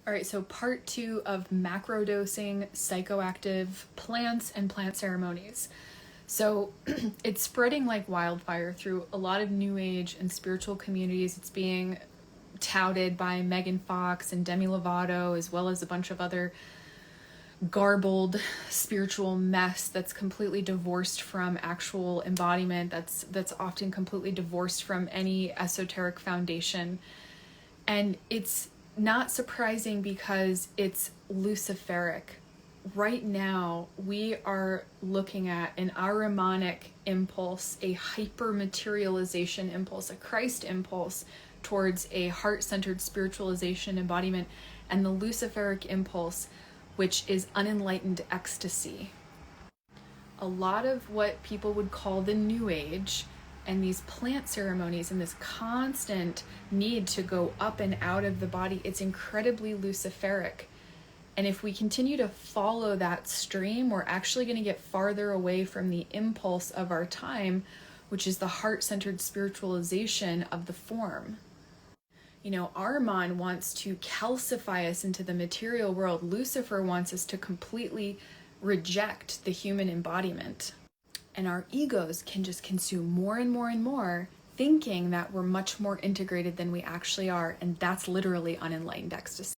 All right, so part 2 of macrodosing psychoactive plants and plant ceremonies. So it's spreading like wildfire through a lot of new age and spiritual communities. It's being touted by Megan Fox and Demi Lovato, as well as a bunch of other garbled spiritual mess that's completely divorced from actual embodiment, that's often completely divorced from any esoteric foundation. And it's not surprising because it's Luciferic. Right now, we are looking at an Ahrimanic impulse, a hyper-materialization impulse, a Christ impulse towards a heart-centered spiritualization embodiment, and the Luciferic impulse, which is unenlightened ecstasy. A lot of what people would call the New Age and these plant ceremonies and this constant need to go up and out of the body, it's incredibly Luciferic. And if we continue to follow that stream, we're actually going to get farther away from the impulse of our time, which is the heart-centered spiritualization of the form. You know, Ahriman wants to calcify us into the material world. Lucifer wants us to completely reject the human embodiment. And our egos can just consume more and more and more, thinking that we're much more integrated than we actually are. And that's literally unenlightened ecstasy.